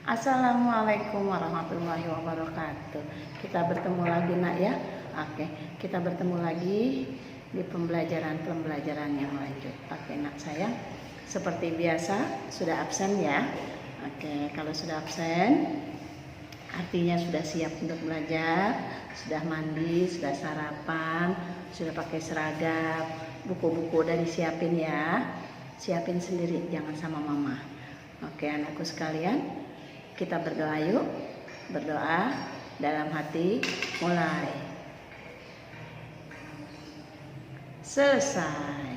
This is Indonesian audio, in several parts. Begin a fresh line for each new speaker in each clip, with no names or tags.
Assalamualaikum warahmatullahi wabarakatuh. Kita bertemu lagi nak ya. Oke, kita bertemu lagi di pembelajaran yang lanjut. Oke nak sayang, seperti biasa sudah absen ya. Oke, kalau sudah absen artinya sudah siap untuk belajar, sudah mandi, sudah sarapan, sudah pakai seragam, buku-buku udah disiapin ya. Siapin sendiri, jangan sama mama. Oke anakku sekalian, kita berdoa yuk. Berdoa dalam hati, mulai. Selesai.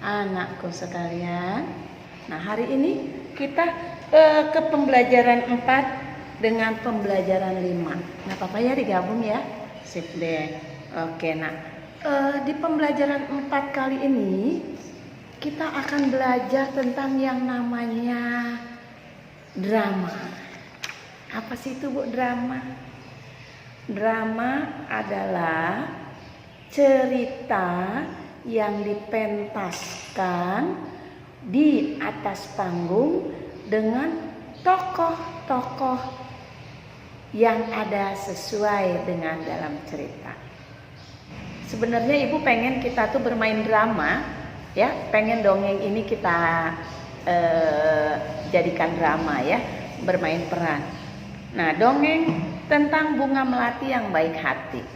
Anakku sekalian, nah hari ini kita ke pembelajaran 4 dengan pembelajaran 5. Nah papa ya digabung ya. Sip deh. Oke nak, di pembelajaran 4 kali ini kita akan belajar tentang yang namanya drama. Apa sih itu Bu drama? Drama adalah cerita yang dipentaskan di atas panggung dengan tokoh-tokoh yang ada sesuai dengan dalam cerita. Sebenarnya ibu pengen kita tuh bermain drama, ya, pengen dongeng ini kita jadikan drama ya, bermain peran. Nah, dongeng tentang bunga melati yang baik hati.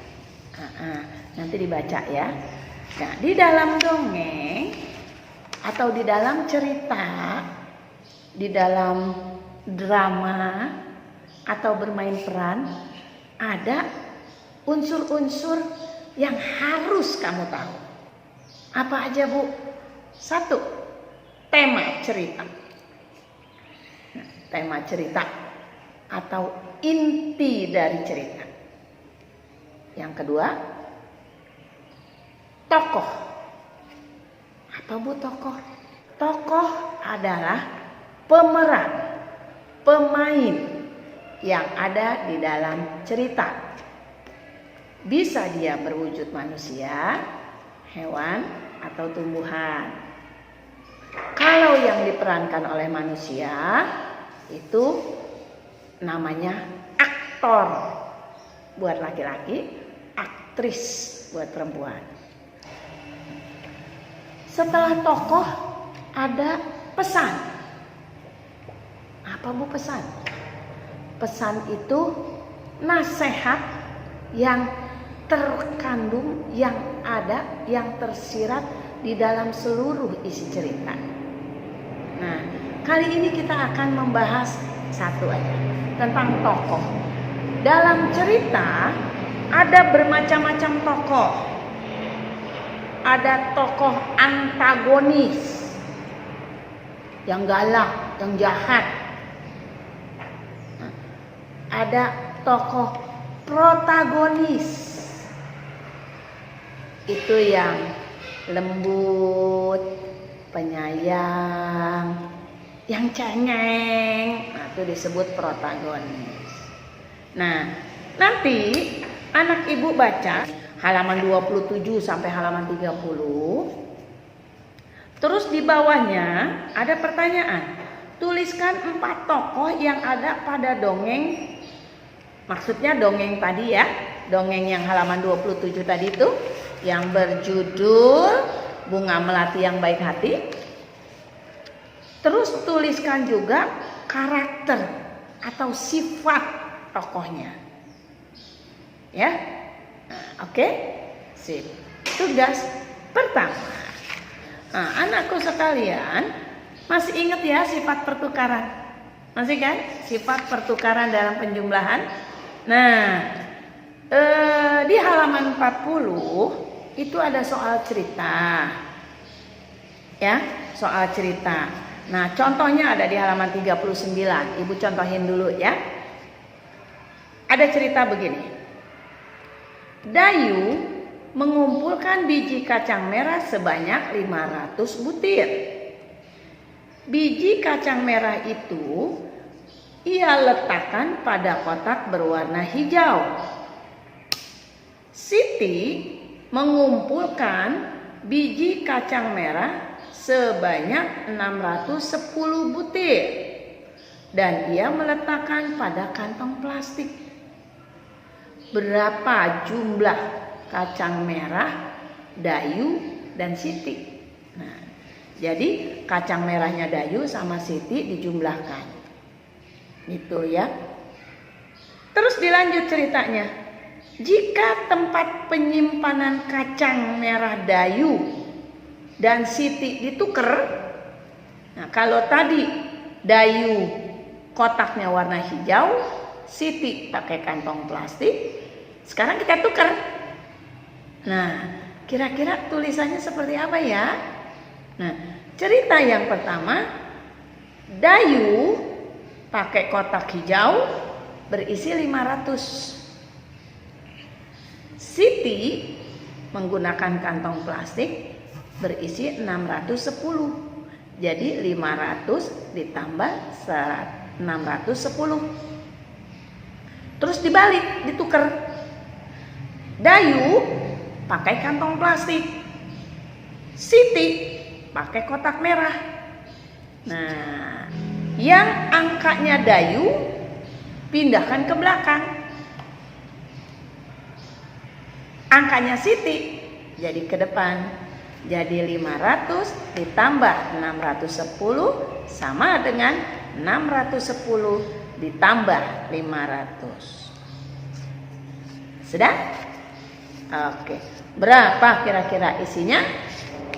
Nanti dibaca ya. Nah, di dalam dongeng atau di dalam cerita, di dalam drama atau bermain peran, ada unsur-unsur yang harus kamu tahu. Apa aja Bu? 1, tema cerita. Nah, tema cerita atau inti dari cerita. Yang kedua, tokoh. Apa Bu tokoh? Tokoh adalah pemeran, pemain yang ada di dalam cerita. Bisa dia berwujud manusia, hewan, atau tumbuhan. Kalau yang diperankan oleh manusia itu namanya aktor buat laki-laki, aktris buat perempuan. Setelah tokoh ada pesan. Apa Bu pesan? Pesan itu nasihat yang terkandung, yang ada, yang tersirat di dalam seluruh isi cerita. Nah, kali ini kita akan membahas satu aja tentang tokoh. Dalam cerita ada bermacam-macam tokoh. Ada tokoh antagonis yang galak, yang jahat. Nah, ada tokoh protagonis. Itu yang lembut, penyayang, yang cengeng. Nah, itu disebut protagonis. Nah, nanti anak ibu baca halaman 27 sampai halaman 30. Terus di bawahnya ada pertanyaan. Tuliskan 4 tokoh yang ada pada dongeng. Maksudnya dongeng tadi ya. Dongeng yang halaman 27 tadi itu, yang berjudul Bunga Melati yang Baik Hati. Terus tuliskan juga karakter atau sifat tokohnya. Ya. Nah, oke? Sip. Tugas pertama. Nah, anakku sekalian, masih ingat ya sifat pertukaran? Masih kan? Sifat pertukaran dalam penjumlahan. Nah, di halaman 40 itu ada soal cerita. Ya, soal cerita. Nah, contohnya ada di halaman 39. Ibu contohin dulu ya. Ada cerita begini. Dayu mengumpulkan biji kacang merah sebanyak 500 butir. Biji kacang merah itu ia letakkan pada kotak berwarna hijau. Siti mengumpulkan biji kacang merah sebanyak 610 butir. dan ia meletakkan pada kantong plastik. Berapa jumlah kacang merah Dayu dan Siti? Nah, jadi kacang merahnya Dayu sama Siti dijumlahkan. Gitu ya. Terus dilanjut ceritanya. Jika tempat penyimpanan kacang merah Dayu dan Siti ditukar, nah kalau tadi Dayu kotaknya warna hijau, Siti pakai kantong plastik, sekarang kita tukar. Nah, kira-kira tulisannya seperti apa ya? Nah, cerita yang pertama, Dayu pakai kotak hijau berisi 500. Siti menggunakan kantong plastik berisi 610. Jadi 500 ditambah 610. Terus dibalik, ditukar. Dayu pakai kantong plastik, Siti pakai kotak merah. Nah, yang angkanya Dayu pindahkan ke belakang. Angkanya Siti jadi ke depan. Jadi 500 ditambah 610 sama dengan 610 ditambah 500. Sudah? Oke. Berapa kira-kira isinya?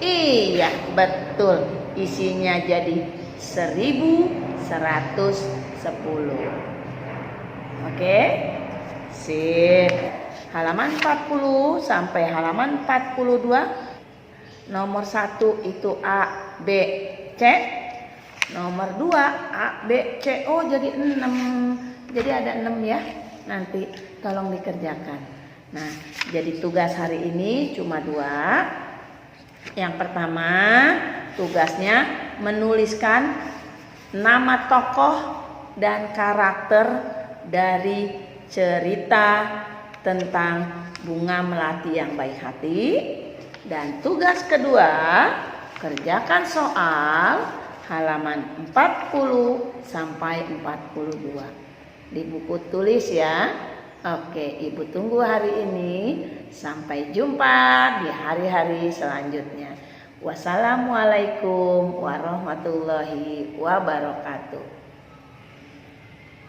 Iya, betul. Isinya jadi 1110. Oke? Sip. Halaman 40 sampai halaman 42. Nomor 1 itu A, B, C. Nomor 2 A, B, C. Oh, jadi 6. Jadi ada 6 ya. Nanti tolong dikerjakan. Nah, jadi tugas hari ini cuma 2. Yang pertama, tugasnya menuliskan nama tokoh dan karakter dari cerita tentang Bunga Melati yang Baik Hati. Dan tugas kedua, kerjakan soal halaman 40 sampai 42 di buku tulis ya. Oke, Ibu tunggu hari ini. Sampai jumpa di hari-hari selanjutnya. Wassalamualaikum warahmatullahi wabarakatuh.